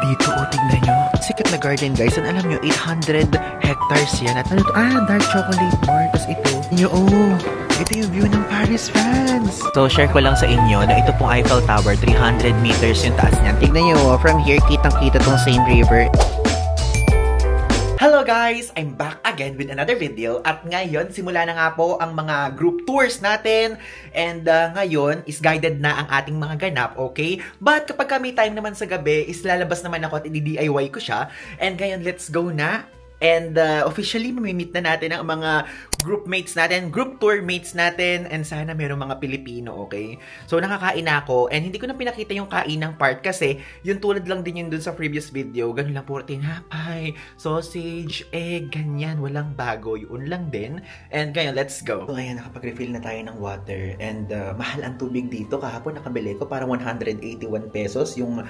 dito, oh, tignan nyo. Sikat na garden, guys. And alam nyo, 800 hectares yan. At ano to? Dark chocolate bar. Tapos ito. Ito yung view ng Paris, France. So, share ko lang sa inyo na ito pong Eiffel Tower, 300 meters yung taas niyan. Tignan nyo, from here, kitang-kita tong Seine River. Hello guys! I'm back again with another video. At ngayon, simula na nga po ang mga group tours natin. And ngayon, is guided na ang ating mga ganap, okay? But kapag may time naman sa gabi, is lalabas naman ako at i-DIY ko siya. And ngayon, let's go na. And officially, mamimit na natin ang mga group mates natin, group tour mates natin, and sana mayroong mga Pilipino, okay? So, nakakain na ako, and hindi ko na pinakita yung kainang part kasi yung tulad lang din yun dun sa previous video, ganun lang puro tinapay, sausage, egg, ganyan, walang bago, yun lang din. And ngayon, let's go. So, ayan, nakapag-refill na tayo ng water, and mahal ang tubig dito. Kahapon nakabili ko, parang 181 pesos yung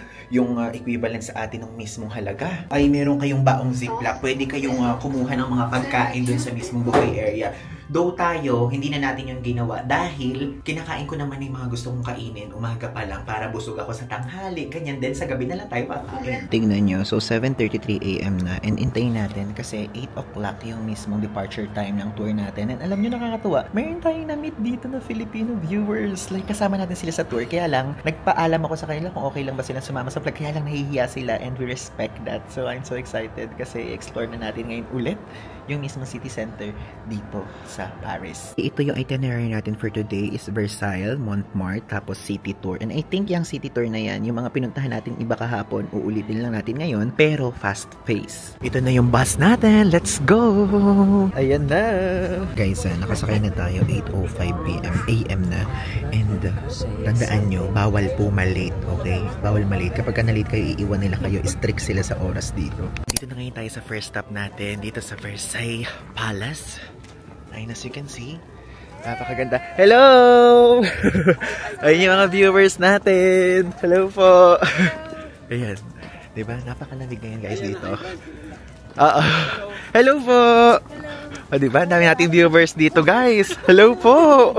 equivalent sa atin ng mismong halaga. Ay, meron kayong baong ziplock, pwede kayong kumuha ng mga pagkain dun sa mismong buffet area. Though tayo, hindi na natin yung ginawa dahil kinakain ko naman yung mga gusto kong kainin umaga pa lang para busog ako sa tanghali. Ganyan din, sa gabi na lang tayo kakain. Tingnan nyo, so 7:33 AM na and intayin natin kasi 8 o'clock yung mismong departure time ng tour natin. And alam nyo, nakakatuwa, mayroon tayong na-meet dito na Filipino viewers. Like, kasama natin sila sa tour. Kaya lang, nagpaalam ako sa kanila kung okay lang ba sila sumama sa vlog. Kaya lang nahihiya sila and we respect that. So, I'm so excited kasi explore na natin ngayon ulit yung mismong city center dito sa Paris. Ito yung itinerary natin for today is Versailles, Montmartre, tapos city tour. And I think yung city tour na yan, yung mga pinuntahan natin iba kahapon, uulitin lang natin ngayon, pero fast pace. Ito na yung bus natin. Let's go! Ayan na! Guys, nakasakay na tayo 8:05 AM na. And tandaan nyo, bawal po malate, okay? Bawal malate. Kapag na-late kayo, iiwan nila kayo. Strict sila sa oras dito. Dito na ngayon tayo sa first stop natin, dito sa Versailles Palace. Ayun, as you can see, napakaganda. Hello! Ayun yung mga viewers natin. Hello po. Ayan. Diba? Napakalamig ngayon guys dito. Hello po! O diba? Dami nating viewers dito guys. Hello po!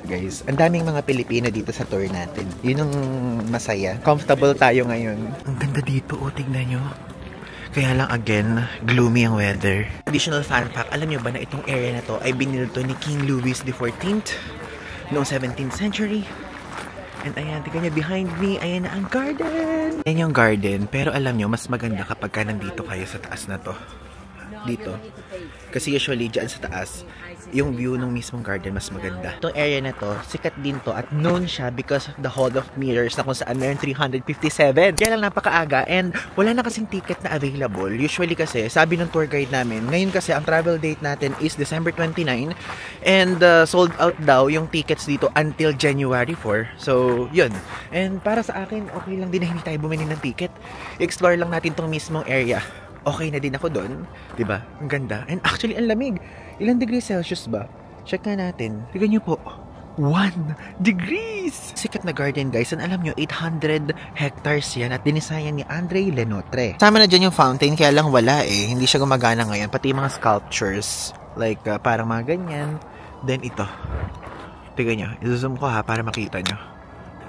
Guys, ang daming mga Pilipino dito sa tour natin. Yun yung masaya. Comfortable tayo ngayon. Ang ganda dito, tignan nyo. Kaya lang again, gloomy ang weather. Additional fun fact, alam nyo ba na itong area na to ay binilto ni King Louis XIV noong 17th century? And ayan, tignan nyo behind me, ayan na ang garden! Ayan yung garden, pero alam nyo, mas maganda kapag ka nandito kayo sa taas na to. Dito. Kasi usually dyan sa taas, yung view ng mismong garden mas maganda. Itong area na to, sikat din to at known siya because of the Hall of Mirrors na kung saan meron 357. Kaya lang napakaaga and wala na kasing ticket na available. Usually kasi, sabi ng tour guide namin, ngayon kasi ang travel date natin is December 29 and sold out daw yung tickets dito until January 4. So, yun. And para sa akin, okay lang din na hindi tayo bumili ng ticket. Explore lang natin tong mismong area. Okay na din ako doon, 'di ba? Ang ganda. And actually ang lamig. Ilang degrees Celsius ba? Check na natin. Tingnan niyo po. 1 degrees! Sikat na garden guys. And alam nyo, 800 hectares yan at dinisayan ni André Lenotre. Sama na dyan yung fountain, kaya lang wala eh. Hindi siya gumagana ngayon. Pati mga sculptures. Like, parang mga ganyan. Then ito. Tingnan nyo. I-zoom ko ha para makita nyo.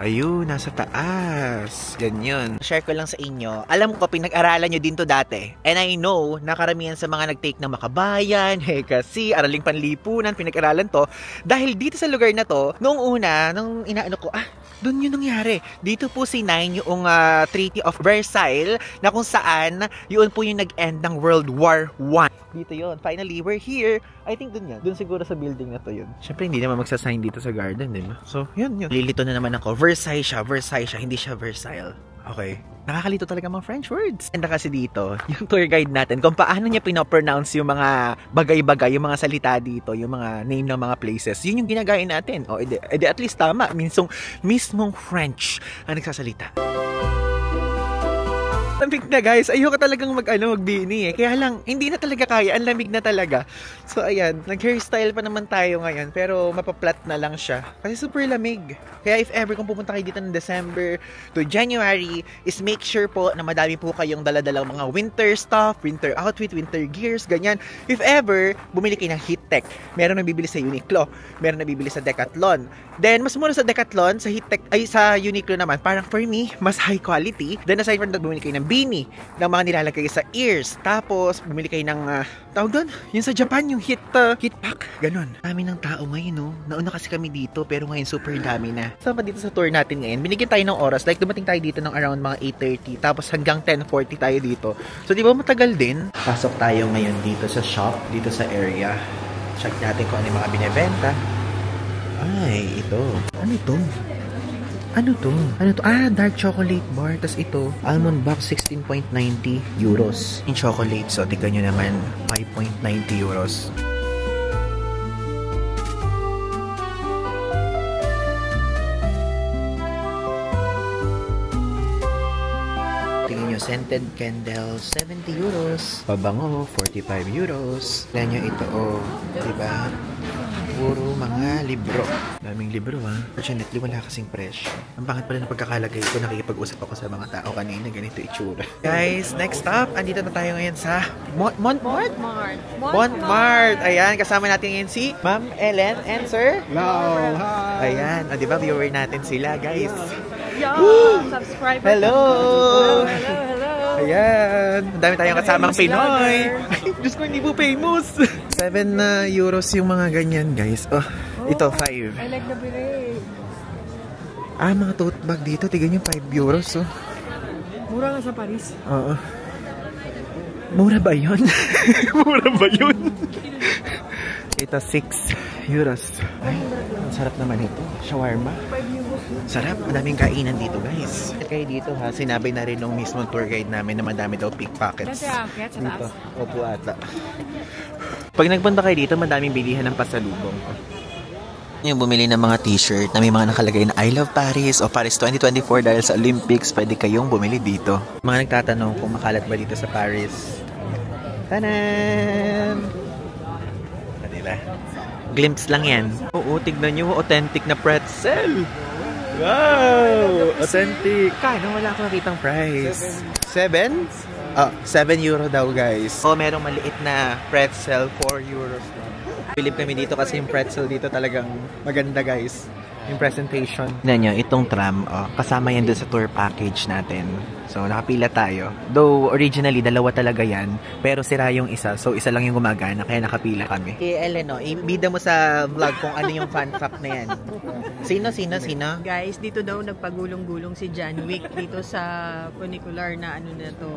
Ayun, nasa taas. Yan yun. Share ko lang sa inyo. Alam ko, pinag-aralan nyo din to dati. And I know, nakaramihan sa mga nag-take ng Makabayan, kasi Araling Panlipunan, pinag-aralan to. Dahil dito sa lugar na to, noong una, nung inaano ko, doon yun nangyari. Dito po sinign yung Treaty of Versailles na kung saan yun po yung nag-end ng World War I. Dito yun. Finally, we're here. I think dun yan. Dun siguro sa building na to yun. Siyempre, hindi naman magsasign dito sa garden, diba? So, yun. Lilito na naman ako. Versailles siya. Hindi siya Versailles. Okay. Nakakalito talaga mga French words. And kasi dito, yung tour guide natin, kung paano niya pinopronounce yung mga bagay-bagay, yung mga salita dito, yung mga name ng mga places, yun yung ginagaya natin. O, edi at least tama. Mismong French ang nagsasalita. Lamig na guys. Ayoko talagang magbini eh. Kaya lang, hindi na talaga kaya. Ang lamig na talaga. So ayan, nag-hairstyle pa naman tayo ngayon. Pero mapaplat na lang siya. Kasi super lamig. Kaya if ever kung pupunta kayo dito ng December to January, is make sure po na madami po kayong daladalang mga winter stuff, winter outfit, winter gears, ganyan. If ever, bumili kayo ng Heattech. Meron nabibili sa Uniqlo. Meron nabibili sa Decathlon. Then, mas mura sa Decathlon, sa Heattech, ay sa Uniqlo naman. Parang for me, mas high quality. Then aside from that, bumili kayo ng beanie, ng mga nilalagay sa ears. Tapos, bumili kayo ng, tawag doon, yung sa Japan, yung heat pack. Ganon. Dami ng tao ngayon, no? Nauna kasi kami dito, pero ngayon super dami na. Sama dito sa tour natin ngayon, binigyan tayo ng oras. Like, dumating tayo dito ng around mga 8:30. Tapos hanggang 10:40 tayo dito. So, di ba matagal din? Pasok tayo ngayon dito sa shop, dito sa area. Check natin kung ano yung mga binibenta. Ay, ito. Ano ito? Ano to? Ano to? Ah, dark chocolate bar. Tapos ito, almond box, 16.90 euros. In chocolate, so tignan nyo naman, 5.90 euros. Tingnan nyo, scented candle, 70 euros. Pabango, 45 euros. Tingnan nyo ito, oh. Diba? Puro mga libro. Daming libro Fortunately, wala kasing presyo. Ang pangit pala ng pagkakalagay ko. Nakikipag-usap ako sa mga tao kanina. Ganito itsura. Guys, next stop. Andito na tayo ngayon sa Montmart. Ayan, kasama natin ngayon si Ma'am Ellen and Sir. Hello. Hi. Ayan. O, diba, viewer natin sila, guys. Subscribe. Hello. Hello. Ayan. Ang dami tayong kasamang Pinoy. Ay, Diyos ko, hindi po famous. 7 euros yung mga ganyan, guys. Oh, ito, 5. I like the beret. Ah, mga tote bag dito. Tignan nyo, 5 euros. Oh. Mura nga sa Paris. Oo. Mura ba yun? Mura ba yun? Ito, 6 euros. Ay, ang sarap naman ito. Shawarma. 5 euros. Sarap. Madaming kainan dito, guys. At kayo dito, ha, sinabi na rin nung mismong tour guide namin na madami daw pickpockets. Dito. Opo ata. Pag nagpunta kayo dito, madaming bilihan ng pasalubong. Yung bumili ng mga t-shirt na may mga nakalagay na I love Paris o Paris 2024 dahil sa Olympics, pwede kayong bumili dito. Mga nagtatanong kung makalat ba dito sa Paris. Tanan! Diba? Glimpse lang yan. Oo, tignan nyo, authentic na pretzel. Wow! Authentic. Kaya wala akong nakitang price. 7? 7 euro daw, guys. O, merong maliit na pretzel, 4 euros lang. Bilib kami dito kasi yung pretzel dito talagang maganda, guys. Yung presentation. Tignan nyo, itong tram, kasama yan dun sa tour package natin. So, nakapila tayo. Though, originally, dalawa talaga yan. Pero sira yung isa. So, isa lang yung gumagana. Kaya nakapila kami. Ellen, ibida mo sa vlog kung ano yung fan fact na yan. Sino? Guys, dito daw nagpagulong-gulong si John Wick dito sa funicular na ano na to.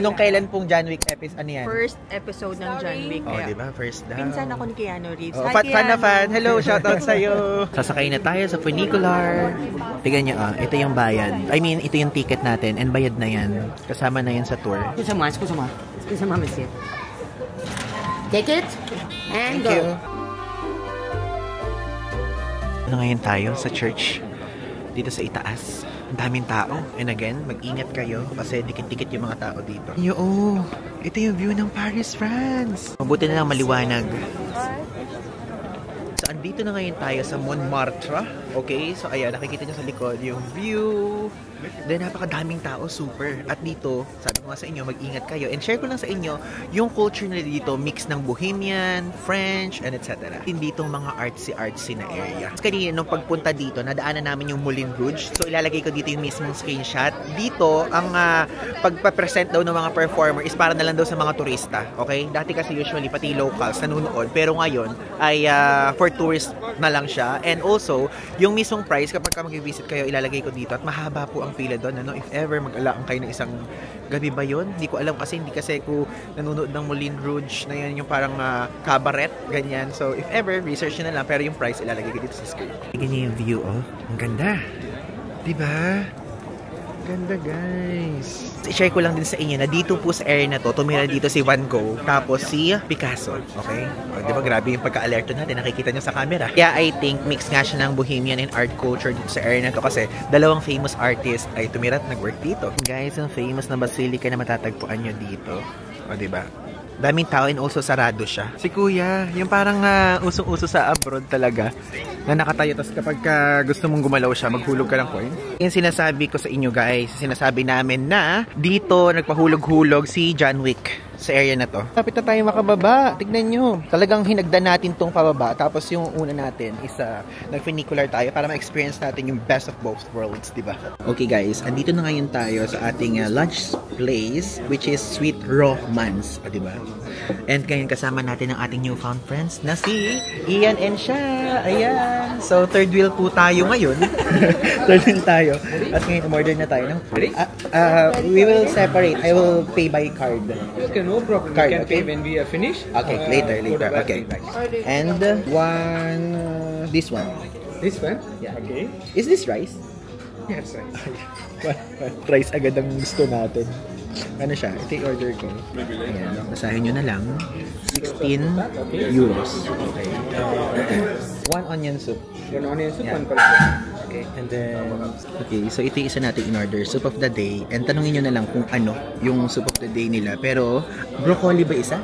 Nung kailan pong John Wick episode? Ano yan? First episode ng John Wick. Oh, diba? First daw. Pinsan ako ni Keanu Reeves. Oh, Hi, fan na Keanu. fan. Hello, shoutout sa'yo. Sasakay na tayo sa funicular. Tignan nyo, ito yung bayad. I mean, ito yung ticket natin. And bayad na yan. Kasama na yan sa tour. Excuse-moi, monsieur. Take it and Thank go. you. Ano ngayon tayo sa church? Dito sa itaas. Ang daming tao. And again, mag-ingat kayo kasi dikit-dikit yung mga tao dito. Ito yung view ng Paris, France. Mabuti na lang maliwanag. So, andito na ngayon tayo sa Montmartre. Okay? So, ayan, nakikita nyo sa likod yung view. Then, napakadaming tao, super. At dito, sabi ko nga sa inyo, mag-ingat kayo. And share ko lang sa inyo, yung culture nila dito, mix ng Bohemian, French, and etc. Hindi itong mga artsy-artsy na area. Kanina, nung pagpunta dito, nadaanan namin yung Moulin Rouge. So, ilalagay ko dito yung mismong screenshot. Dito, ang pagpapresent daw ng mga performer is para na lang daw sa mga turista. Okay? Dati kasi usually, pati locals nanunood. Pero ngayon, ay for tourists na lang siya. And also, yung mismong price, kapag mag-visit kayo, ilalagay ko dito. At mahaba po ang pila doon. Ano? If ever mag-alaang kayo ng isang gabi ba yun? Hindi ko alam kasi hindi kasi ko nanonood ng Moulin Rouge na yan yung parang cabaret, ganyan. So, if ever, research nyo na lang. Pero yung price, ilalagay ko dito sa screen. Tignan niyo yung view, oh. Ang ganda. Diba? Ganda, guys. I-share ko lang din sa inyo na dito po sa area na to, tumira dito si Van Gogh, tapos si Picasso. Okay? O, diba, grabe yung pagka-alerto natin. Nakikita nyo sa camera. Yeah, I think mix nga siya ng bohemian and art culture dito sa area na to kasi dalawang famous artist ay tumira at nag-work dito. Guys, yung famous na basilica na matatagpuan nyo dito. O, diba? Daming tao and also sarado siya. Si Kuya, yung parang usong-uso sa abroad talaga na nakatayo, tapos kapag gusto mong gumalaw siya, maghulog ka ng coin. Yung sinasabi ko sa inyo guys, sinasabi namin na dito nagpahulog-hulog si John Wick sa area na to. Kapit na tayo makababa. Tignan nyo. Talagang hinagdan natin tong pababa. Tapos yung una natin is nag-funicular tayo para ma-experience natin yung best of both worlds, diba? Okay guys, andito na ngayon tayo sa ating lunch place, which is Sweet Romance, diba? And ngayon kasama natin ang ating newfound friends na si Ian and Sha. Ayan. So third wheel po tayo ngayon. Third wheel tayo. At ngayon umorder na tayo ng we will separate. I will pay by card. Okay, no problem. Card, You can okay? pay when we are finished. Okay, later. Okay. And one, this one. This one? Yeah. Okay. Is this rice? Yes, sir. Rice agad ang gusto natin. Ano siya? Ito yung order ko. Ayan. Basahin nyo na lang. 16 euros. Okay. One onion soup. One onion soup, Yeah. one pulse. Okay. And then, okay. So, ito yung isa natin in order. Soup of the day. And tanungin nyo na lang kung ano yung soup of the day nila. Pero, broccoli ba isa?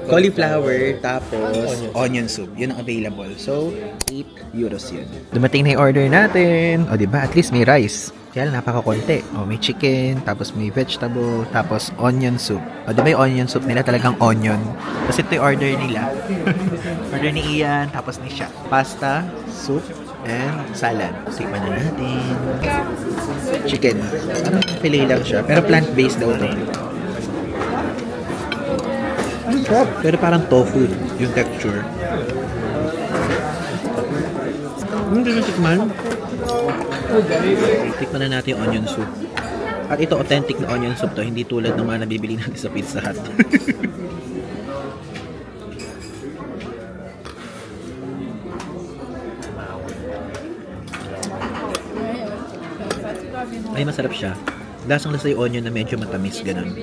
Cauliflower, tapos onion soup. Yun ang available. So, 8 euros yun. Dumating na yung order natin. O, diba? At least may rice. Kaya lang, napakakonti. O, may chicken, tapos may vegetable, tapos onion soup. O, diba yung onion soup nila talagang onion? Tapos ito yung order nila. Order ni Ian, tapos ni Sha. Pasta, soup, and salad. Tikman na natin. Chicken. Parang fillet lang siya. Pero plant-based daw to. Pero parang tofu yung texture. Hindi na tikman. Tikman na natin yung onion soup. At ito authentic na onion soup to, hindi tulad ng mga nabibili natin sa Pizza Hut. Ay, masarap siya. Lasang-lasa yung onion na medyo matamis, ganun.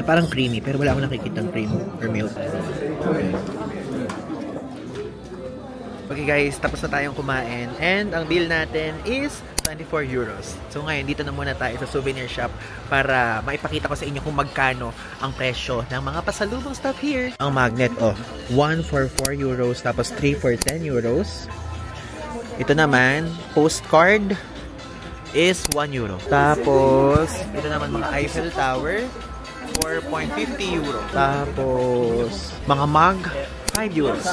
Parang creamy, pero wala akong nakikitang cream or milk. Okay guys, tapos na tayong kumain. And ang bill natin is 24 euros. So ngayon, dito na muna tayo sa souvenir shop para maipakita ko sa inyo kung magkano ang presyo ng mga pasalubong stuff here. Ang magnet, 1 for 4 euros, tapos 3 for 10 euros. Ito naman, postcard is 1 euro. Tapos, ito naman mga Eiffel Tower, 4.50 euro. Tapos, mga mug, 5 euros.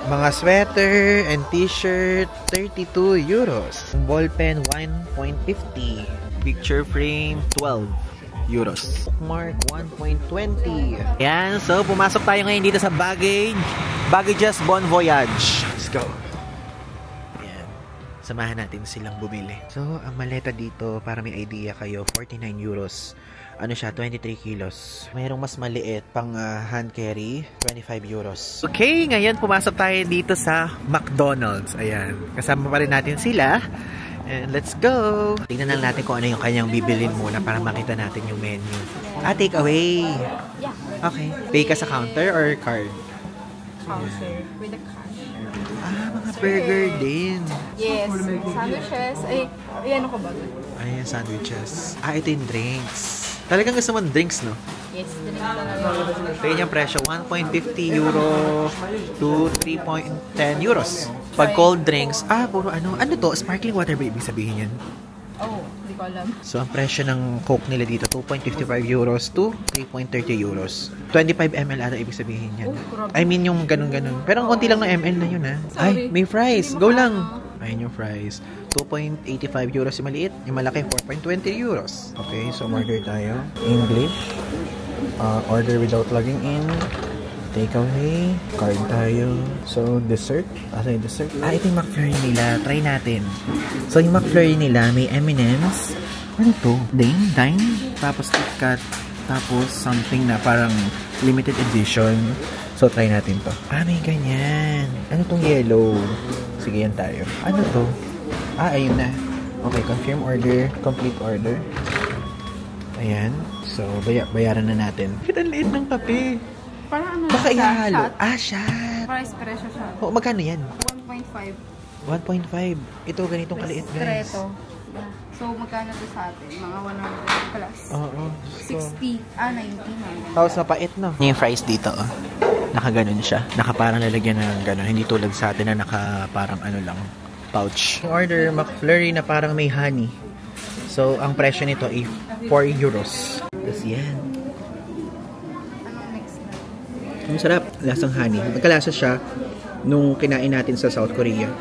Mga sweater and t-shirt, 32 euros. Ballpen, 1.50. Picture frame, 12 euros. Bookmark, 1.20. Yan, so pumasok tayo ngayon dito sa Baggages Bon Voyage. Let's go. Yan. Samahan natin silang bumili. So, ang maleta dito, para may idea kayo, 49 euros. Ano siya, 23 kilos. Mayroong mas maliit pang hand carry, 25 euros. Okay, ngayon pumasok tayo dito sa McDonald's. Ayan, kasama pa rin natin sila. And let's go! Tingnan lang natin kung ano yung kanyang bibilin muna para makita natin yung menu. Take away! Yeah. Okay. Pay ka sa counter or card? Counter with a card. Mga burger din. Yes. Sandwiches. Ay, ano ko ba? Ayan, sandwiches. Ito yung drinks. Talagang gusto mo drinks, no? Yes, drink talaga. Kaya niyang presyo, 1.50 euro to 3.10 euros. Pag cold drinks, puro ano to? Sparkling water ba ibig sabihin yan? Oh, hindi ko alam. So, ang presyo ng Coke nila dito, 2.55 euros to 3.30 euros. 25 ml ata ibig sabihin yan. I mean, yung ganun-ganun. Pero ang konti lang ng ml na yun, ha? Ay, may fries. Go lang. Ayun yung fries. 2.85 euros yung maliit. Yung malaki, 4.20 euros. Okay, so order tayo. English. Order without logging in. Takeaway. Card tayo. So, dessert. Asa yung dessert? Ito yung McFlurry nila. Try natin. So, yung McFlurry nila, may M&M's. Ano to? Dine? Tapos KitKat. Tapos something na parang limited edition. So, try natin to. May ganyan. Ano tong yellow? Sige, yan tayo. Ano to? Ayun na. Okay, confirm order. Complete order. Ayan. So, bayaran na natin. Bakit ang liit ng kape? Parang ano Baka siya, ihalo. shot. Ah, shot. Para espresso siya. Oh, magkano yan? 1.5. 1.5. Ito, ganitong kaliit, guys. Ristretto. Yeah. So, magkano to sa atin? Mga 100 plus. Oo. 60. 90 na. Tapos mapait, no? Yung fries dito, oh. Nakaganon siya. Nakaparang lalagyan ng ganon. Hindi tulad sa atin na nakaparang ano lang, pouch. Yung order, McFlurry na parang may honey. So, ang presyo nito ay 4 euros. Tapos yan. Anong next na? Ang sarap. Lasang honey. Magkalasa siya nung kinain natin sa South Korea.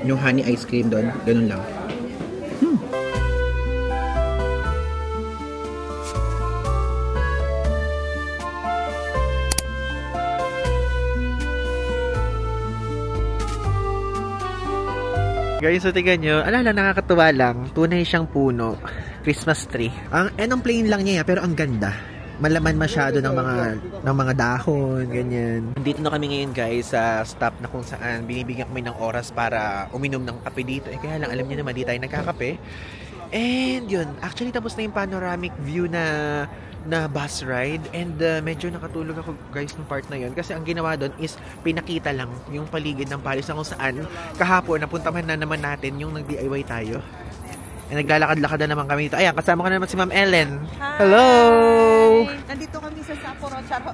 Yung honey ice cream doon, ganun lang. Guys, so tingnan nyo, nakakatuwa lang. Tunay siyang puno. Christmas tree. Ang plain lang niya, pero ang ganda. Malaman masyado ng mga dahon, ganyan. Dito na kami ngayon, guys, sa stop na kung saan binibigyan kami ng oras para uminom ng kape dito. Kaya lang, alam niyo naman, di tayo nagkakape. And yun, actually tapos na yung panoramic view na bus ride, and medyo nakatulog ako, guys, ng part na yun kasi ang ginawa doon is pinakita lang yung paligid ng Paris na kung saan kahapon napuntahan na naman natin yung nag-DIY tayo. And naglalakad-lakad na naman kami dito. Ayan, kasama ko na naman si Ma'am Ellen. Hi! Hello! Nandito kami sa Sapporo, Charo.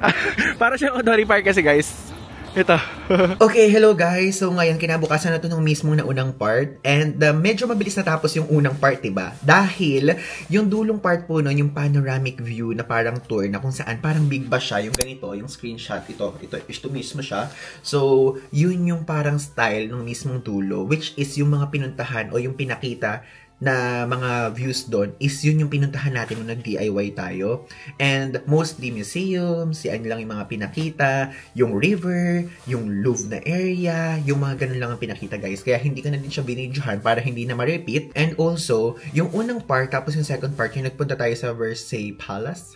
Para siyang Odori Park kasi, guys. Ito. Okay, hello guys. So ngayon, kinabukasan na ito ng mismong naunang part. And medyo mabilis natapos yung unang part, diba? Dahil yung dulong part po nun, yung panoramic view na parang tour na kung saan parang big ba siya, yung ganito, yung screenshot, ito mismo siya. So, yun yung parang style ng mismong dulo, which is yung mga pinuntahan o yung pinakita na mga views doon is yun yung pinuntahan natin nung nag-DIY tayo. And mostly museums, yan lang yung mga pinakita, yung river, yung Louvre na area, yung mga ganun lang ang pinakita, guys. Kaya hindi ko na din siya binidyohan para hindi na ma-repeat. And also, yung unang part, tapos yung second part, yung nagpunta tayo sa Versailles Palace.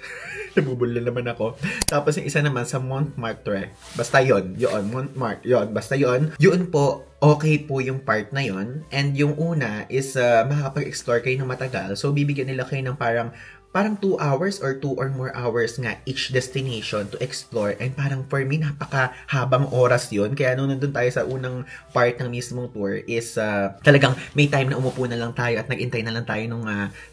Nabubula naman ako. Tapos yung isa naman sa Montmartre. Basta yun, Montmartre, yun, basta yun. Yun po, okay po yung part na yon. And yung una is makakapag-explore kayo ng matagal. So, bibigyan nila kayo ng parang 2 hours or 2 or more hours nga each destination to explore. And parang for me, napakahabang oras yun. Kaya nung nandun tayo sa unang part ng mismong tour is talagang may time na umupo na lang tayo at nag-intay na lang tayo nung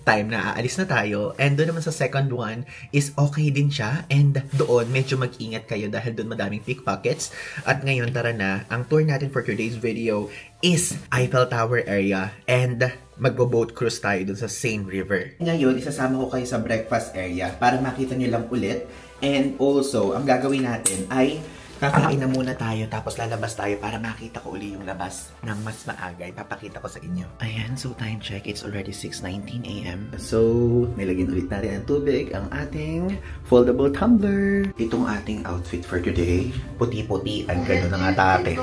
time na aalis na tayo. And doon naman sa second one is okay din siya. And doon, medyo mag-ingat kayo dahil doon madaming pickpockets. At ngayon, tara na. Ang tour natin for today's video is Eiffel Tower area. And magbo-boat cruise tayo dun sa Seine River. Ngayon, isasama ko kayo sa breakfast area para makita nyo lang ulit. And also, ang gagawin natin ay kakain na muna tayo tapos lalabas tayo para makita ko uli yung labas ng mas maaga. Ipapakita ko sa inyo. Ayan, so time check. It's already 6:19 AM. So, nilagyan ulit natin ng tubig ang ating foldable tumbler. Itong ating outfit for today. Puti-puti ang gano'n ng atake.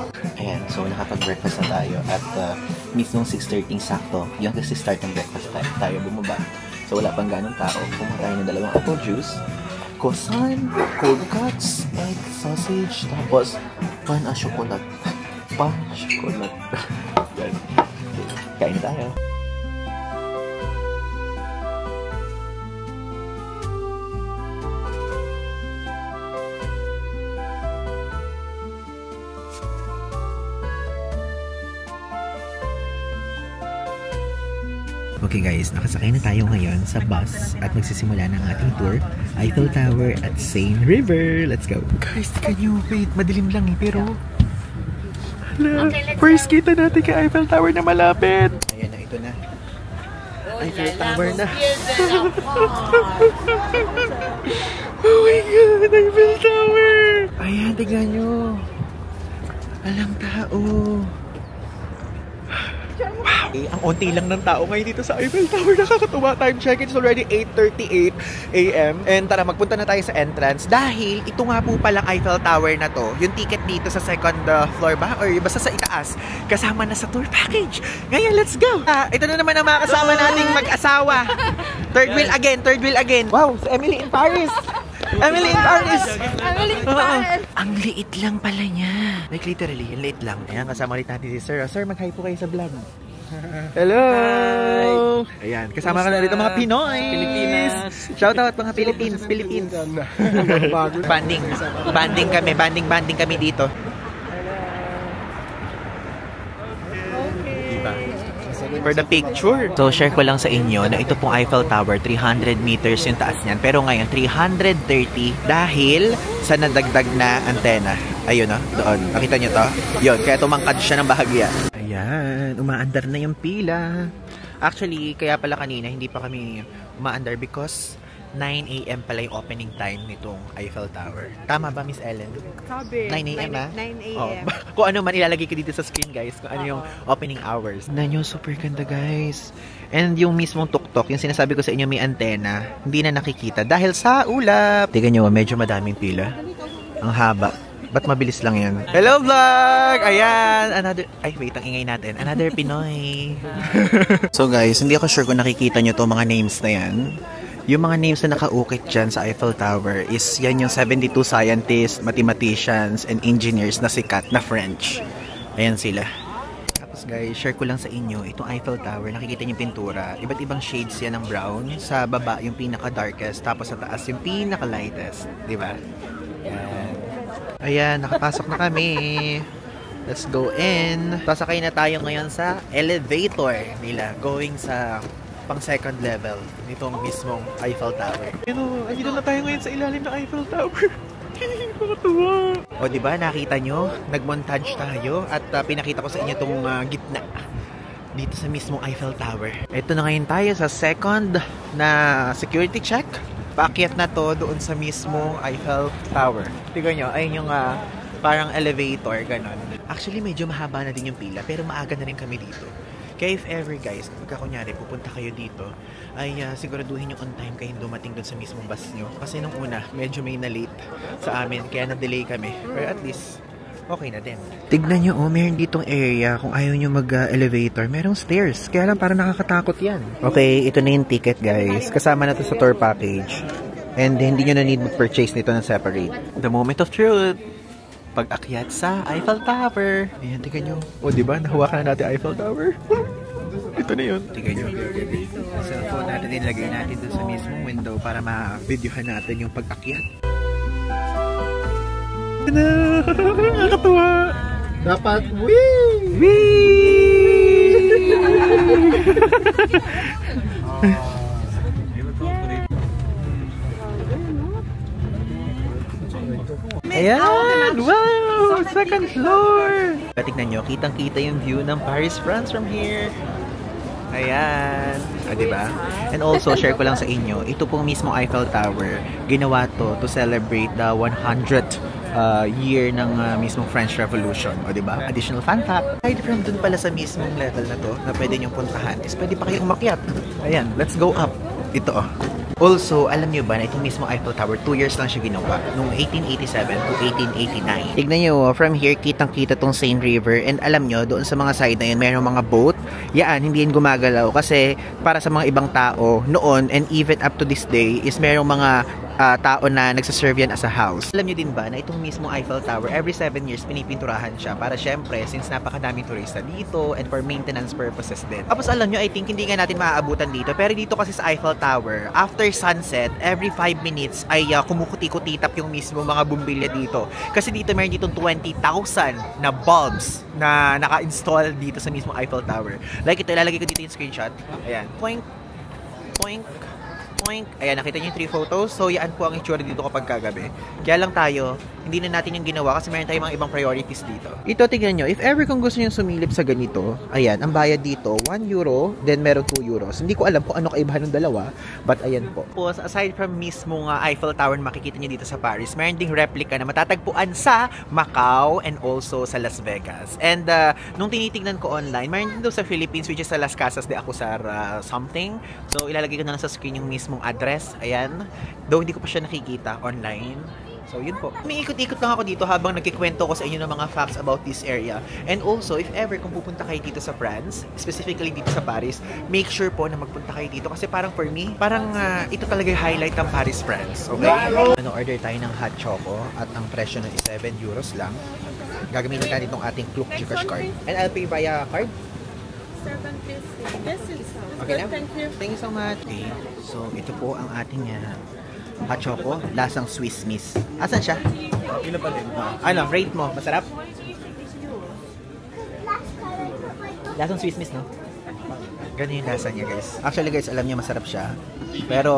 Ayan, so nakapag-breakfast na tayo at mismong 6:30 sakto. Yung kasi start ng breakfast tayo bumaba. So, wala pang ganong tao. Kumuha tayo ng 2 apple juice, croissant, cold cuts, egg, sausage, tapos pan à chocolate. Pan chocolate. Kain tayo. Okay guys, nakasakay na tayo ngayon sa bus at magsisimula ng ating tour, Eiffel Tower at Seine River. Let's go! Guys, can you wait? Madilim lang eh, pero... Hala, first kita natin kay Eiffel Tower na malapit! Ayan na, ito na. Eiffel Tower na. Oh my God, Eiffel Tower! Ayan, tignan nyo. Alang tao. Wow! Ang unti lang ng tao ngayon dito sa Eiffel Tower. Nakakatuwa. Time check, it's already 8:38 AM. And tara, magpunta na tayo sa entrance. Dahil ito nga po palang Eiffel Tower na to. Yung ticket dito sa second floor ba? Or basta sa itaas. Kasama na sa tour package. Ngayon, let's go! Ito na naman ang mga kasama nating mag-asawa. Third wheel again. Wow! Si Emily in Paris! Emily in Paris! Emily in Paris! Ang liit lang pala niya. Like literally, ang liit lang. Ayan, kasama ulit natin si Sir. Sir, mag-hi po kayo sa vlog. Hello! Ayan, kasama ka na rito mga Pinoy! Pilipinas! Shoutout mga Philippines! Banding kami dito. Diba? For the picture. So, share ko lang sa inyo na ito pong Eiffel Tower, 300 meters yung taas niyan. Pero ngayon, 330 dahil sa nadagdag na antena. Ayun o, doon. Nakita nyo to? Yun, kaya tumangkad siya ng bahagya. Ayan, umaandar na yung pila. Actually, kaya pala kanina, hindi pa kami umaandar because 9 AM pala yung opening time nitong Eiffel Tower. Tama ba, Miss Ellen? Sabi. 9 AM, 9 AM. Oh. Kung ano man, ilalagay ko dito sa screen, guys. Kung ano yung opening hours. Nanyo, super ganda, guys. And yung mismong tuktok, yung sinasabi ko sa inyo may antena, hindi na nakikita dahil sa ulap. Tignan nyo, medyo madaming pila. Ang haba. Ba't mabilis lang yan? Hello, vlog! Ayan! Another... Ay, wait, ang ingay natin. Another Pinoy. So, guys, hindi ako sure kung nakikita nyo to mga names na yan. Yung mga names na nakaukit dyan sa Eiffel Tower is yan yung 72 scientists, mathematicians, and engineers na sikat na French. Ayan sila. Tapos guys, share ko lang sa inyo, itong Eiffel Tower, nakikita niyo yung pintura. Iba't ibang shades yan ng brown. Sa baba, yung pinaka-darkest. Tapos sa taas, yung pinaka-lightest. Diba? Ayan. Ayan, nakapasok na kami. Let's go in. Sasakay na tayo ngayon sa elevator nila. Going sa pang second level nitong mismong Eiffel Tower. Andito na tayo ngayon sa ilalim ng Eiffel Tower. Nakakatuwa. O diba, nakita nyo? Nag-montage tayo at pinakita ko sa inyo itong gitna dito sa mismong Eiffel Tower. Ito na ngayon tayo sa second na security check. Paakyat na to doon sa mismong Eiffel Tower. Tignan nyo, ayun yung parang elevator, ganon. Actually, medyo mahaba na din yung pila, pero maaga na rin kami dito. Kaya if ever guys, kapag kunyari pupunta kayo dito, ay siguraduhin yung on time kayo dumating doon sa mismong bus nyo. Kasi nung una, medyo may na-late sa amin, kaya na-delay kami. Pero at least, okay na din. Tignan nyo, meron ditong area kung ayaw nyo mag-elevator. Merong stairs. Kaya lang parang nakakatakot yan. Okay, ito na yung ticket guys. Kasama na to sa tour package. And hindi nyo na need mag-purchase nito ng separate. The moment of truth. Pag-akyat sa Eiffel Tower. Ayan, tignan nyo. O, diba? Nahawakan na natin Eiffel Tower. Ito na yun. Tignan nyo. Ang cellphone natin, nilagay natin dun sa mismong window para ma-videohan natin yung pag-akyat. Nakakatuwa. Dapat, wee! Wee! Ayan! Wow! Second floor! Tignan nyo, kitang-kita yung view ng Paris, France from here. Ayan. Diba? And also, share ko lang sa inyo, ito pong mismo Eiffel Tower, ginawa to celebrate the 100th year ng mismong French Revolution. O diba? Additional fun fact. Aside from dun pala sa mismong level na to, na pwede nyong puntahan, is pwede pa kayong umakyat. Ayan, let's go up. Ito Also, alam nyo ba na itong mismo Eiffel Tower, 2 years lang siya ginawa, noong 1887 to 1889. Tignan nyo, from here, kitang-kita tong Seine River, and alam nyo, doon sa mga side na yun, mayroong mga boat. Yan, hindi yan gumagalaw, kasi para sa mga ibang tao, noon, and even up to this day, is mayroong mga tao na nagsaserve yan as a house. Alam nyo din ba na itong mismo Eiffel Tower, every 7 years, pinipinturahan siya, para syempre, since napakadaming turista dito, and for maintenance purposes din. Tapos alam nyo, I think, hindi nga natin maaabutan dito, pero dito kasi sa Eiffel Tower, after sunset, every 5 minutes ay kumukuti-kutitap yung mismo mga bumbilya dito. Kasi dito meron ditong 20,000 na bulbs na naka-install dito sa mismo Eiffel Tower. Like ito, ilalagay ko dito yung screenshot. Ayan. Poink, poink, poink. Ayan, nakita niyo yung 3 photos. So, yan po ang itsura dito kapag kagabi. Kaya lang tayo, hindi na natin yung ginawa kasi meron tayong mga ibang priorities dito. Ito, tignan nyo. If ever kung gusto nyo sumilip sa ganito, ayan, ang bayad dito, 1 euro, then meron 2 euros. Hindi ko alam kung ano kaibahan ng dalawa, but ayan po. Aside from mismo Eiffel Tower na makikita nyo dito sa Paris, meron ding replica na matatagpuan sa Macau and also sa Las Vegas. And nung tinitignan ko online, meron din doon sa Philippines, which is sa Las Casas de Acusar something. So, ilalagay ko na lang sa screen yung mismong address. Ayan. Though hindi ko pa siya nakikita online. So, yun po. May ikot-ikot lang ako dito habang nagkikwento ko sa inyo ng mga facts about this area. And also, if ever kung pupunta kayo dito sa France, specifically dito sa Paris, make sure po na magpunta kayo dito. Kasi parang for me, parang ito talaga yung highlight ng Paris, France. Okay? Order tayo ng hot choco at ang presyo na is 7 euros lang. Gagamitin natin itong ating Klook Gcash card. And I'll pay via card. Okay na? Thank you so much. Okay. So, ito po ang ating hot choco. Lasang Swiss Miss. Asan siya? Ilo pa din. Ano, rate mo. Masarap? Lasang Swiss Miss, no? Ganyan yung lasa niya, guys. Actually, guys, alam niyo masarap siya. Pero,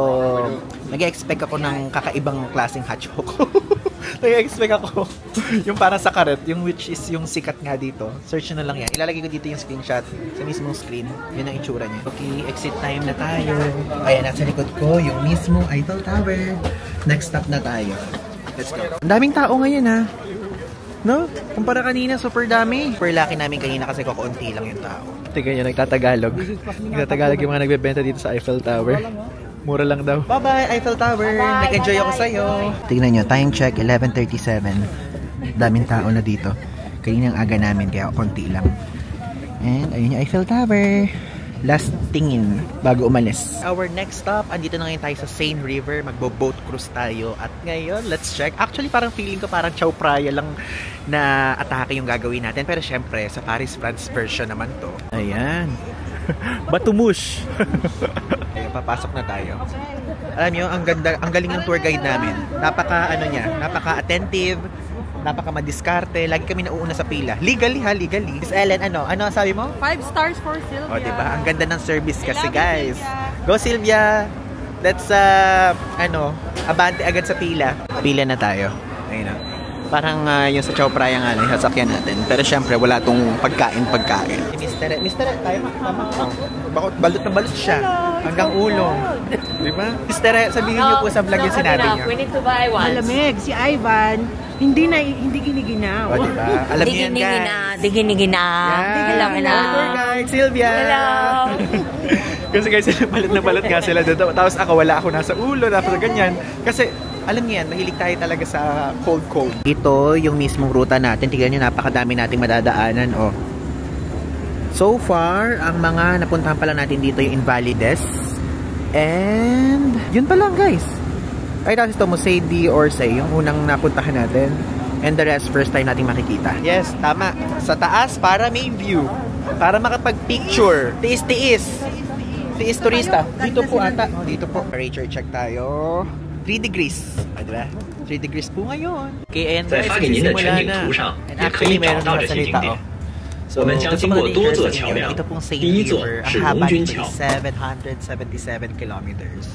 nag-expect ako ng kakaibang klaseng hot choco. Nag-expect ako yung parang sa karet, yung which is yung sikat nga dito. Search nyo na lang yan. Ilalagay ko dito yung screenshot sa mismong screen. Yun ang itsura niya. Okay, exit time na tayo. Ayan, nasa likod ko yung mismong Eiffel Tower. Next stop na tayo. Let's go. Ang daming tao ngayon, ha? No? Kumpara kanina, super dami. Super lucky namin kanina kasi kakaunti lang yung tao. Tingnan nyo, nagtatagalog. Nagtatagalog yung mga nagbebenta dito sa Eiffel Tower. Mura lang daw. Bye-bye, Eiffel Tower! Nag-enjoy ako sa'yo. Tingnan nyo, time check, 11:37. Daming tao na dito. Kaninang aga namin, kaya konti lang. And ayun yung Eiffel Tower. Last tingin bago umalis. Our next stop, andito na ngayon tayo sa Seine River. Magbo-boat cruise tayo. At ngayon, let's check. Actually, parang feeling ko parang Chow Praia lang na atake yung gagawin natin. Pero syempre, sa Paris, France version naman to. Ayan. Batumush. Ayan, papasok na tayo. Alam nyo, ang ganda, ang galing ng tour guide namin. Napaka-attentive, napaka-madiskarte. Lagi kami nauuna sa pila. Legally ha, legally. Miss Ellen, ano sabi mo? 5 stars for Sylvia. O, diba? Ang ganda ng service kasi, guys. Go, Sylvia! Let's, abante agad sa pila. Pila na tayo. Ayun na. Parang yung sa Chow Praia nga lang, sasakyan natin. Pero syempre, wala tong pagkain. Mr. tayo tama. Bakit balot na balot siya? Hanggang ulo. Diba? Mr. sabihin niyo po sa vlog yung sinabi niyo. We need to buy one. Malamig, si Ivan, hindi giniginaw. O, diba? Alam niyo yan, guys. Di ginigina. Hello, tour guide, Sylvia. Hello. Kasi guys, balot na balot nga sila doon. Tapos ako, wala ako nasa ulo, nasa ganyan. Kasi, alam niyo yan, mahilig tayo talaga sa cold. Ito yung mismong ruta natin. Tignan niyo, napakadami nating madadaanan. Oh. So far, ang mga napuntahan pala natin dito yung Invalides. And, yun pa lang guys. Ay, tapos ito, Musée d'Orsay, yung unang napuntahan natin. And the rest, first time natin makikita. Yes, tama. Sa taas, para may view. Para makapag-picture. Tiis-tiis. Tiis turista. Dito po ata. Dito po. Temperature check tayo. 3 degrees. Diba? 3 degrees po ngayon. Okay, and guys, simula na. And actually, meron na salita, oh. So, gusto ko na ito pong Seine River. Ang haba nito is 777 kilometers.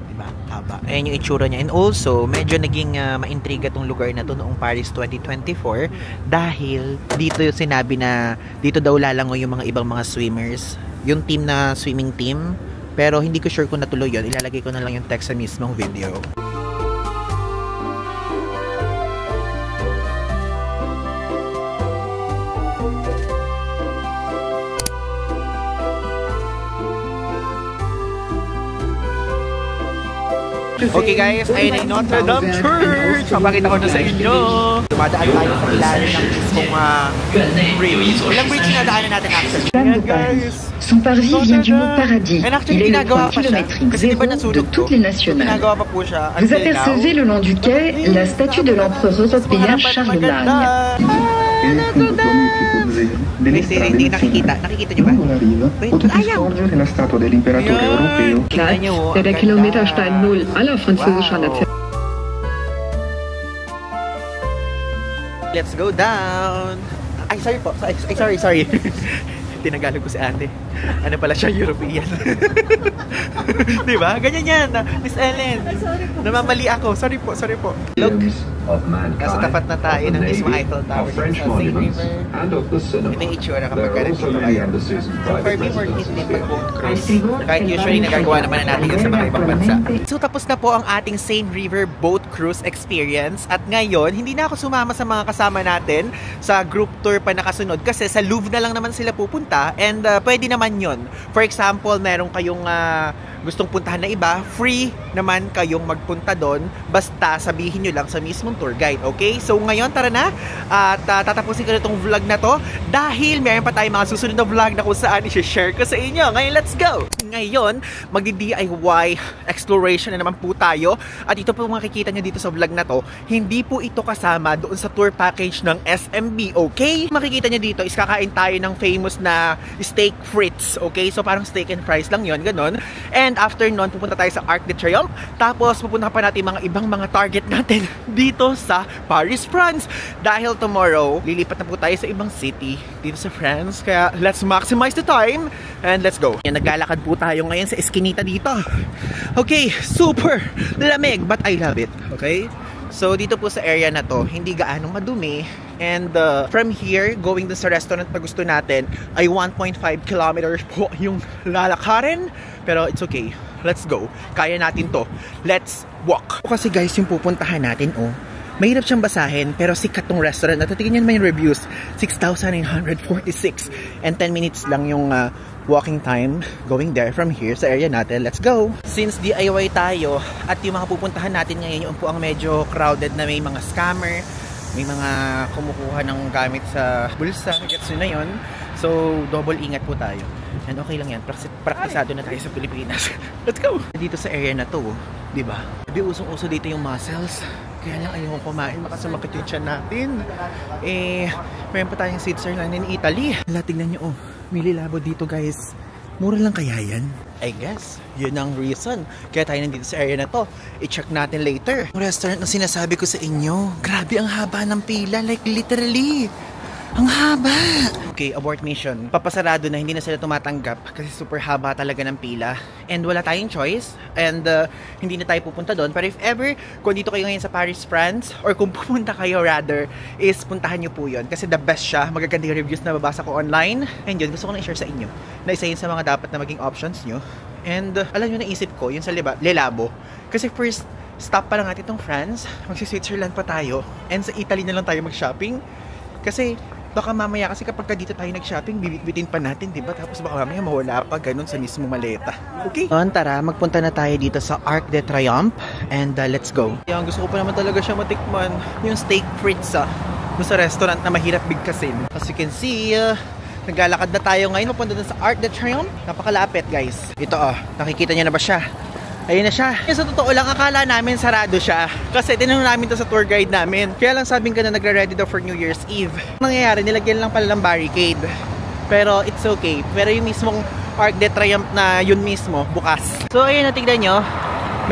Diba? Haba. Ayan yung itsura niya. And also, medyo naging maintriga tong lugar na to noong Paris 2024 dahil dito yung sinabi na dito daw lalangoy yung mga ibang mga swimmers. Yung team na swimming team. Pero hindi ko sure kung natuloy yun. Ilalagay ko na lang yung text sa mismong video. Okay guys, ayun ay Notre Dame Church! Mapakita ko na sa inyo! Dumadaan tayo sa ilalim ng mismong bridge. Ilang bridge na daanan natin actually? Ayan guys! Son parvis vient du mot paradis. Il est le point kilométrique zéro de toutes les nationales. Vous apercevez le long du quai la statue de l'empereur européen Charlemagne. Hindi nakikita. Nakikita nyo ba? Der Kilometerstein 0 aller französischer Nationalität. Let's go down! Ay, sorry po. Sorry. Tinagalog ko si ate. Ano pala siya? European. Diba? Ganyan yan. Miss Ellen. Namamali ako. Sorry po. Look. Nasa tapat na tayo ng mismo Eiffel Tower sa Seine River. Ito yung itsura kapag ganito kayo. So for me, for it din pag-boat cruise. Kahit usually nagagawa naman na natin yun sa mga ibang bansa. So tapos na po ang ating Seine River boat cruise experience. At ngayon, hindi na ako sumama sa mga kasama natin sa group tour pa nakasunod kasi sa Louvre na lang naman sila pupunta. And pwede naman yun. For example, meron kayong gustong puntahan na iba, free naman kayong magpunta doon. Basta sabihin nyo lang sa mismong tour guide, okay? So ngayon, tara na. At tatapusin ko na itong vlog na to dahil mayroon pa tayong mga susunod na vlog na kung saan i-share ko sa inyo. Ngayon, let's go! Ngayon, magdi-DIY exploration na naman po tayo. At ito po makikita nyo dito sa vlog na to, hindi po ito kasama doon sa tour package ng SMB, okay? Makikita nyo dito is kakain tayo ng famous na steak frites, okay? So parang steak and fries lang yon, ganon. And after nun, pupunta tayo sa Arc de Triomphe. Tapos pupunta pa natin mga ibang mga target natin dito sa Paris, France. Dahil tomorrow, lilipat na po tayo sa ibang city dito sa France. Kaya let's maximize the time and let's go. Yan, naglalakad po tayo ngayon sa eskinita dito. Okay, super lamig but I love it, okay? So dito po sa area na to, hindi gaanong madumi. And from here, going dun sa restaurant na gusto natin ay 1.5 kilometers po yung lalakarin. Pero it's okay. Let's go. Kaya natin to. Let's walk. Kasi guys, yung pupuntahan natin, mahirap siyang basahin, pero sikat tong restaurant. At tingnan nyo yung reviews, 6,946. And 10 minutes lang yung walking time going there from here sa area natin. Let's go! Since DIY tayo, at yung mga pupuntahan natin ngayon, yung po ang medyo crowded na may mga scammer, may mga kumukuha ng gamit sa bulsa, gets nyo na yun. So, double ingat po tayo. And okay lang yan, praktisado na tayo sa Pilipinas. Let's go! Dito sa area na to, diba? Di usong-uso dito yung mussels. Kaya lang ayaw kumain, baka sumakit yung tiyan natin. Mayroon pa tayong Switzerland and Italy. Tingnan nyo, may lilabo dito guys. Mura lang kaya yan? I guess, yun ang reason. Kaya tayo nandito sa area na to. I-check natin later. Yung restaurant na sinasabi ko sa inyo, grabe ang haba ng pila, like literally. Ang haba! Okay, abort mission. Papasarado na, hindi na sila tumatanggap kasi super haba talaga ng pila. And wala tayong choice. And hindi na tayo pupunta doon. Pero if ever, kung dito kayo ngayon sa Paris, France, or kung pupunta kayo rather, is puntahan nyo po yun. Kasi the best siya. Magaganda yung reviews na babasa ko online. And yun, gusto ko na i-share sa inyo. Na isa yun sa mga dapat na maging options nyo. And alam nyo, naisip ko, yun sa Lelabo. Kasi first stop pa lang natin itong France. Magsi-Switzerland pa tayo. And sa Italy na lang tayo mag-shopping. Kasi baka mamaya, kasi kapag dito tayo nag-shopping, bibit-bitin pa natin, diba? Tapos baka mamaya mawala pa ganun sa mismo maleta. Okay? Tara, magpunta na tayo dito sa Arc de Triomphe. And let's go. Yung gusto ko pa naman talaga siya matikman, yung steak frites doon sa restaurant na mahirap bigkasin. As you can see, naglalakad na tayo ngayon. Mapunta doon sa Arc de Triomphe. Napakalapit guys. Ito nakikita niyo na ba siya? Ayun na siya. Sa totoo lang, akala namin sarado siya. Kasi tinanong namin to sa tour guide namin. Kaya lang sabing ka na nagre-ready daw for New Year's Eve. Ang nangyayari, nilagyan lang pala ng barricade. Pero it's okay. Pero yung mismong Arc de Triomphe na yun mismo, bukas. So ayun, natignan nyo.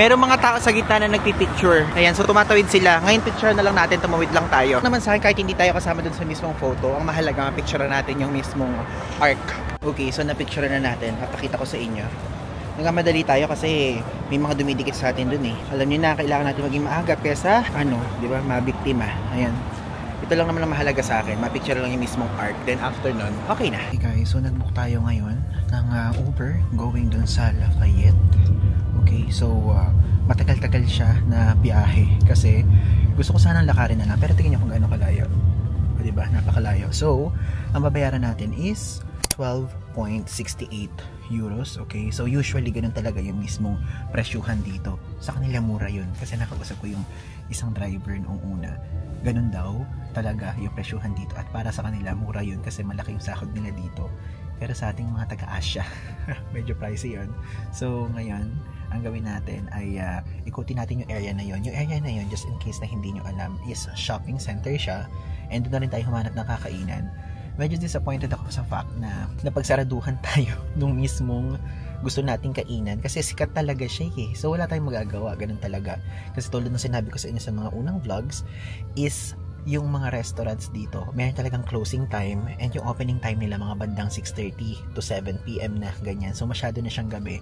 Merong mga tao sa gitna na nagpipicture. Ayan, so tumatawid sila. Ngayon picture na lang natin, tumawid lang tayo. Naman sa akin, kahit hindi tayo kasama dun sa mismong photo, ang mahalaga, mapicture natin yung mismong arc. Okay, so napicture na natin. Papakita ko sa inyo. Nagmamadali tayo kasi may mga dumidikit sa atin dun eh. Alam niyo na, kailangan natin maging maaga kesa, di ba, mabiktima. Ayan. Ito lang naman ang mahalaga sa akin. Mapicture lang yung mismong arc. Then after nun, okay na. Okay guys, so nag-book tayo ngayon ng Uber going dun sa Lafayette. Okay, so matagal-tagal siya na biyahe kasi gusto ko sanang lakarin na lang. Pero tingnan niyo kung gaano kalayo. O, diba? Napakalayo. So, ang babayaran natin is 12.68 euros. Okay, so usually ganun talaga yung mismong presyuhan dito. Sa kanila mura yun kasi nakausap ko yung isang driver noong una. Ganun daw talaga yung presyuhan dito at para sa kanila mura yun kasi malaki yung sahod nila dito. Pero sa ating mga taga-Asia medyo pricey yun. So ngayon ang gawin natin ay ikutin natin yung area na yun. Yung area na yun, just in case na hindi nyo alam, is shopping center siya and doon na rin tayo humanap ng kakainan. Medyo disappointed ako sa fact na napagsaraduhan tayo nung mismong gusto nating kainan kasi sikat talaga siya eh. So wala tayong magagawa, ganun talaga. Kasi tulad ng sinabi ko sa inyo sa mga unang vlogs is yung mga restaurants dito, meron talagang closing time and yung opening time nila mga bandang 6:30 to 7 PM na ganyan. So masyado na siyang gabi.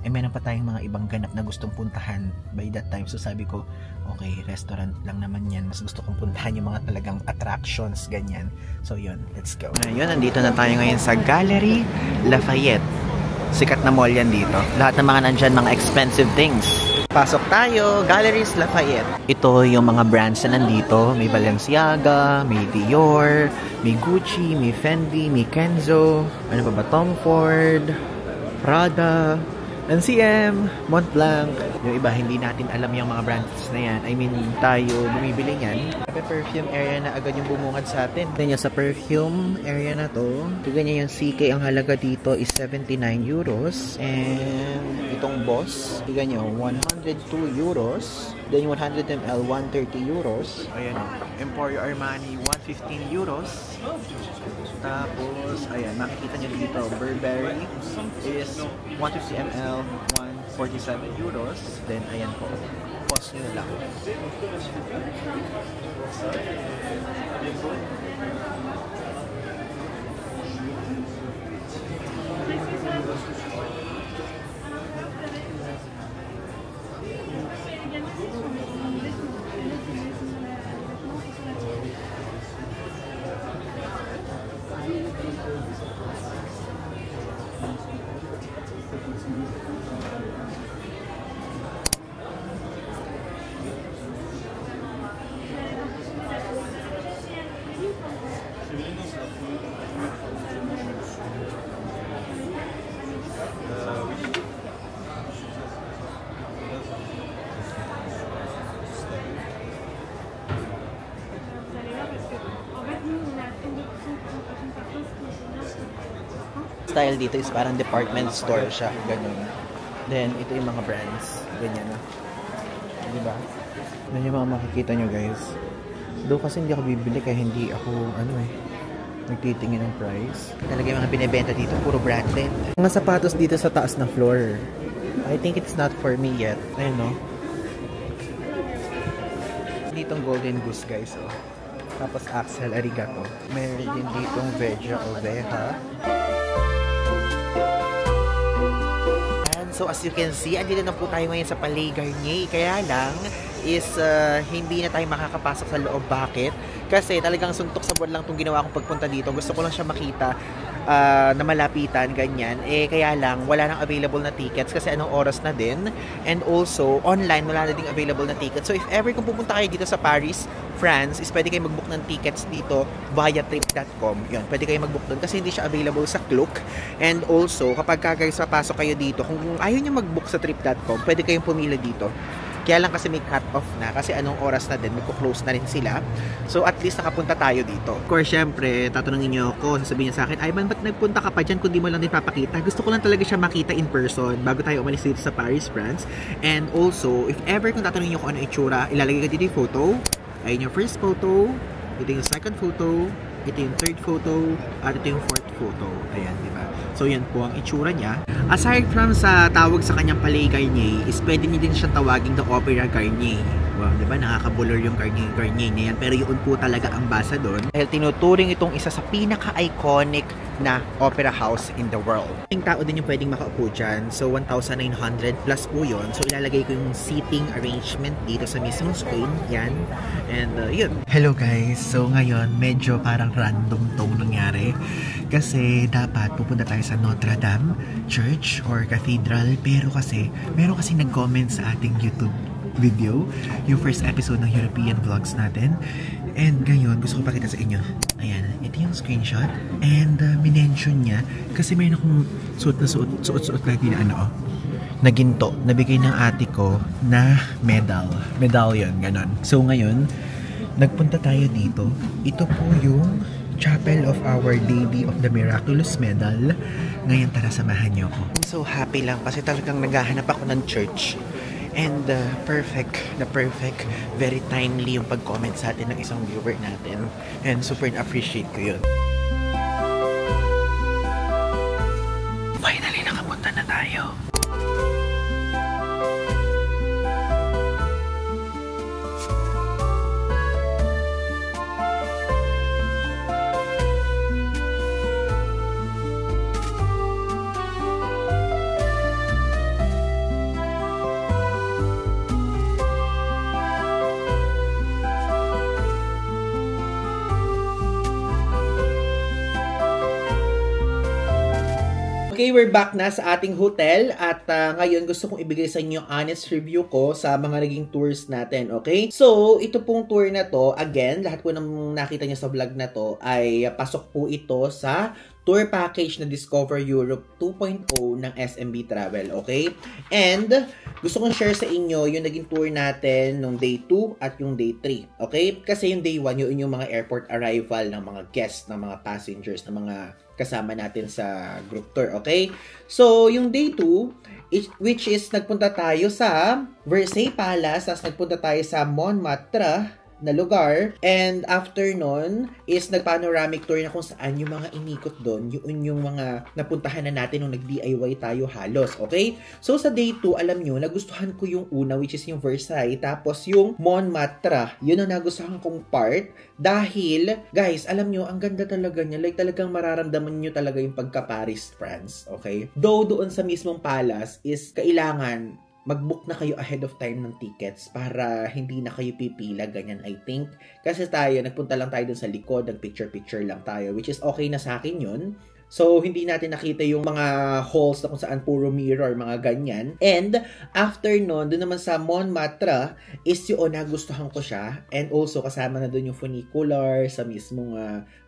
And meron pa tayong mga ibang ganap na gustong puntahan by that time. So sabi ko, okay, restaurant lang naman yan. Mas gusto kong puntahan yung mga talagang attractions, ganyan. So yun, let's go. Ngayon, nandito na tayo ngayon sa Galerie Lafayette. Sikat na mall yan dito. Lahat ng mga nandyan, mga expensive things. Pasok tayo, Galeries Lafayette. Ito yung mga brands na nandito. May Balenciaga, may Dior, may Gucci, may Fendi, may Kenzo, ano pa ba, Tom Ford, Prada, NCM, Montblanc. Yung iba, hindi natin alam yung mga brands na yan. I mean, tayo bumibili yan. May perfume area na agad yung bumungad sa atin. Tignan nyo, sa perfume area na to, tignan nyo yung CK, ang halaga dito is 79 euros. And itong Boss, tignan nyo, 102 euros. Then yung 100 ml, 130 euros. Ayan o, Emporio Armani, 115 euros. Tapos, ayan, makikita nyo dito, Burberry is 150 ml, 147 euros. Then, ayan po, pause nyo lang. Style dito is parang department store siya, ganun. Then, ito yung mga brands, ganyan na. Diba? Yan yung mga makikita nyo, guys. Doon kasi hindi ako bibili kaya hindi ako, nagtitingin ng price. Talaga yung mga binibenta dito, puro branded. Mga sapatos dito sa taas na floor. I think it's not for me yet. Ayun, no? Ditong Golden Goose, guys, oh. Tapos Axel Arigato. Meron din ditong Veja Oveja. So as you can see, andito na po tayo ngayon sa Palais Garnier. Kaya lang is hindi na tayo makakapasok sa loob. Bakit? Kasi talagang suntok sa buwan lang itong ginawa kong pagpunta dito. Gusto ko lang siya makita na malapitan, ganyan. Kaya lang, wala nang available na tickets kasi anong oras na din. And also, online, wala na ding available na tickets. So if ever kung pupunta kayo dito sa Paris, France, is pwede kayo mag-book ng tickets dito via trip.com. Yun, pwede kayo mag-book doon kasi hindi siya available sa Klook. And also, kapag guys papasok kayo dito, kung ayaw nyo mag-book sa trip.com, pwede kayong pumila dito. Kaya lang kasi may cut-off na kasi anong oras na din, magko-close na rin sila. So at least nakapunta tayo dito. Of course, syempre, tatanungin nyo ako, sasabihin niya sa akin, Ivan, ba't nagpunta ka pa dyan kung di mo lang din papakita? Gusto ko lang talaga siya makita in person bago tayo umalis dito sa Paris, France. And also, if ever kung tatanungin nyo kung ano itsura, ilalagay ka dito yung photo. Ayun yung first photo, ito yung second photo, ito yung third photo, at ito yung fourth photo. Ayan, diba? So, yan po ang itsura niya. Aside from sa tawag sa kanyang Palais Garnier, is pwede niyo din siyang tawagin the Opera Garnier. Wow, diba? Nakakabulor yung Garnier niya yan. Pero yun po talaga ang basa doon. Dahil tinuturing itong isa sa pinaka-iconic na opera house in the world. Yung tao din yung pwedeng makaupo dyan. So, 1,900 plus po yun. So, ilalagay ko yung seating arrangement dito sa mismong screen. Yan. And, yun. Hello guys. So, ngayon, medyo parang random tong nangyari. Kasi, dapat pupunta tayo sa Notre Dame Church or Cathedral. Pero kasi, meron kasi nag-comment sa ating YouTube video, yung first episode ng European vlogs natin. And ngayon, gusto ko pakita sa inyo. Ayan, ito yung screenshot. And minention niya, kasi mayroon akong suot lagi na na ginto, nabigay ng ate ko na medallion, ganon. So ngayon, nagpunta tayo dito. Ito po yung Chapel of Our Lady of the Miraculous Medal. Ngayon, tara, samahan niyo ako. I'm so happy lang kasi talagang naghahanap ako ng church. And perfect, very timely yung pag-comment sa atin ng isang viewer natin. And super appreciate ko yun. Finally, nakapunta na tayo. Okay, we're back na sa ating hotel at ngayon gusto kong ibigay sa inyo honest review ko sa mga naging tours natin, okay? So, ito pong tour na to, again, lahat po ng nakita niyo sa vlog na to ay pasok po ito sa tour package na Discover Europe 2.0 ng SMB Travel, okay? And gusto kong share sa inyo yung naging tour natin nung day 2 at yung day 3, okay? Kasi yung day 1, yun yung mga airport arrival ng mga guests, ng mga passengers, ng mga kasama natin sa group tour, okay? So, yung day 2, which is nagpunta tayo sa Versailles Palace, tapos nagpunta tayo sa Montmartre na lugar, and after nun is nag-panoramic tour na kung saan yung mga inikot doon, yung mga napuntahan na natin nung nag-DIY tayo halos, okay? So sa day 2, alam nyo, nagustuhan ko yung una, which is yung Versailles, tapos yung Montmartre, yun ang nagustuhan kong part, dahil, guys, alam nyo, ang ganda talaga niya, like talagang mararamdaman nyo talaga yung pagka-Paris, France, okay? Though doon sa mismong palace is kailangan mag-book na kayo ahead of time ng tickets para hindi na kayo pipila, ganyan I think. Kasi tayo, nagpunta lang tayo dun sa likod, nag-picture-picture lang tayo, which is okay na sa akin yun. So, hindi natin nakita yung mga halls na kung saan puro mirror, mga ganyan. And, after nun, dun naman sa Montmartre, is yun, nagustuhan ko siya. And also, kasama na dun yung funicular sa mismong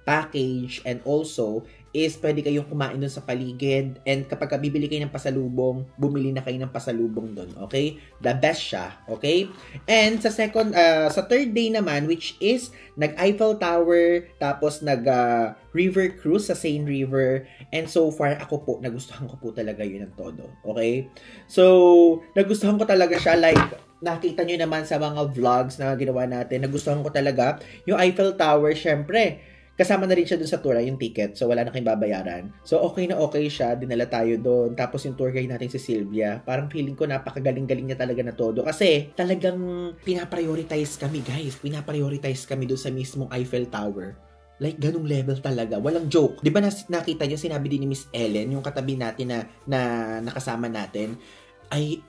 package. And also, is pwede kayong kumain dun sa paligid. And kapag bibili kayo ng pasalubong, bumili na kayo ng pasalubong dun. Okay? The best siya. Okay? And sa sa third day naman, which is nag-Eiffel Tower, tapos nag-river cruise sa Seine River. And so far, ako po, nagustuhan ko po talaga yun ng todo. Okay? So, nagustuhan ko talaga siya. Like, nakita nyo naman sa mga vlogs na ginawa natin, nagustuhan ko talaga yung Eiffel Tower, syempre. Kasama na rin siya dun sa tour, yung ticket. So, wala na kayong babayaran. So, okay na okay siya. Dinala tayo doon. Tapos, yung tour guide natin si Sylvia. Parang feeling ko napakagaling-galing niya talaga na todo. Kasi, talagang pinaprioritize kami, guys. Pinaprioritize kami doon sa mismong Eiffel Tower. Like, ganung level talaga. Walang joke. Di ba nakita niyo, sinabi din ni Miss Ellen, yung katabi natin na nakasama natin, ay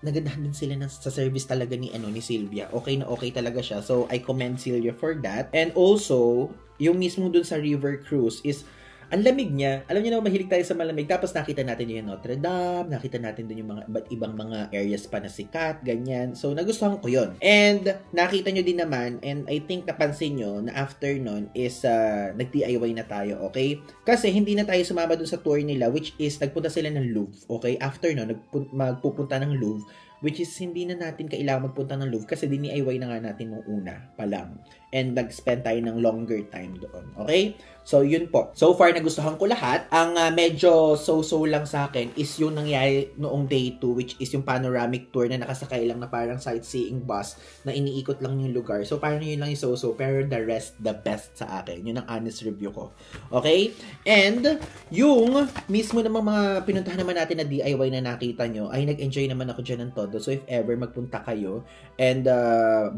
nagandahan din sila sa service talaga ni Sylvia. Okay na okay talaga siya. So, I commend Sylvia for that. And also, yung mismo dun sa river cruise is ang lamig niya. Alam niyo na, mahilig tayo sa malamig. Tapos nakita natin yung Notre Dame, nakita natin dun yung mga ibang mga areas pa na sikat, ganyan. So, nagustuhan ko yun. And nakita nyo din naman, and I think napansin nyo na after nun is nag-DIY na tayo, okay? Kasi hindi na tayo sumama dun sa tour nila, which is nagpunta sila ng Louvre, okay? After nun, magpupunta ng Louvre, which is hindi na natin kailangan magpunta ng Louvre kasi DIY na nga natin nung una pa lang. And nag-spend tayo ng longer time doon. Okay? So, yun po. So far, nagustuhan ko lahat. Ang medyo so-so lang sa akin is yung nangyari noong day 2, which is yung panoramic tour na nakasakay lang na parang sightseeing bus na iniikot lang yung lugar. So, parang yun lang yung so-so. Pero the rest, the best sa akin. Yun ang honest review ko. Okay? And, yung mismo namang mga pinuntahan naman natin na DIY na nakita nyo, ay nag-enjoy naman ako dyan ng todo. So, if ever magpunta kayo and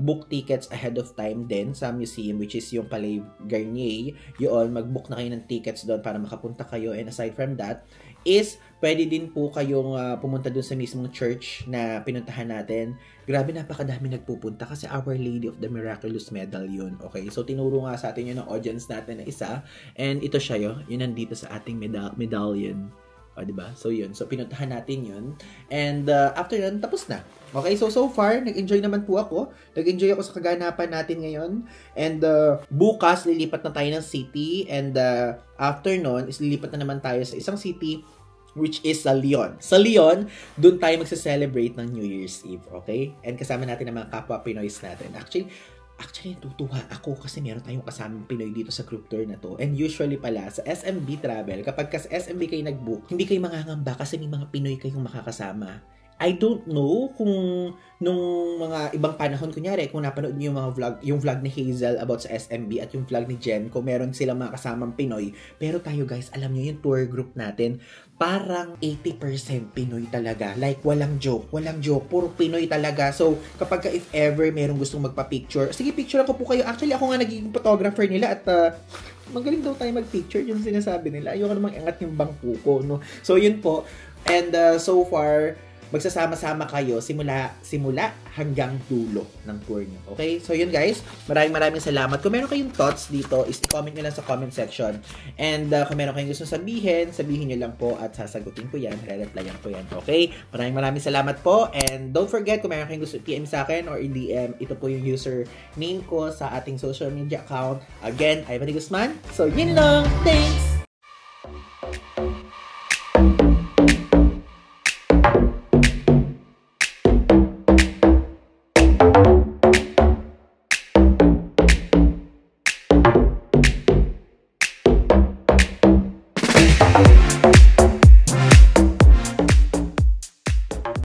book tickets ahead of time din sa museum, which is yung Palais Garnier, yun, mag-book na kayo ng tickets doon para makapunta kayo. And aside from that, is pwede din po kayong pumunta doon sa mismong church na pinuntahan natin. Grabe, napakadami nagpupunta kasi Our Lady of the Miraculous Medal yun. Okay, so tinuro nga sa atin yun ng audience natin na isa. And ito siya yun nandito sa ating medallion. O, diba? So, yun. So, pinuntahan natin yun. And, after yun, tapos na. Okay? So far, nag-enjoy naman po ako. Nag-enjoy ako sa kaganapan natin ngayon. And, bukas, lilipat na tayo ng city. And, after nun, is lilipat na naman tayo sa isang city, which is sa Lyon. Sa Lyon, doon tayo magsa-celebrate ng New Year's Eve. Okay? And, kasama natin ang mga kapwa Pinoys natin. Actually, natutuwa ako kasi meron tayong kasamang Pinoy dito sa group tour na to. And usually pala, sa SMB Travel, kapag sa SMB kayo nag-book, hindi kayo mangangamba kasi may mga Pinoy kayong makakasama. I don't know kung nung mga ibang panahon, kunyari, kung napanood niyo yung vlog ni Hazel about sa SMB at yung vlog ni Jen, kung meron silang mga kasamang Pinoy. Pero tayo guys, alam niyo yung tour group natin, parang 80% Pinoy talaga. Like, walang joke, puro Pinoy talaga. So, kapag if ever merong gustong magpa-picture, sige, picture ako po kayo. Actually, ako nga nagiging photographer nila at magaling daw tayo mag-picture, yung sinasabi nila. Ayoko namang angat yung bangko ko, no? So, yun po. And so far, magsasama-sama kayo simula hanggang dulo ng tour nyo. Okay? So yun guys, maraming salamat. Kung meron kayong thoughts dito, is i-comment nyo lang sa comment section. And kung meron kayong gusto sabihin nyo lang po at sasagutin ko yan, re-replyan ko yan. Okay? Maraming salamat po. And don't forget, kung meron kayong gusto PM sa akin or i-DM, ito po yung username ko sa ating social media account. Again, Ivan Guzman. So yun lang. Thanks!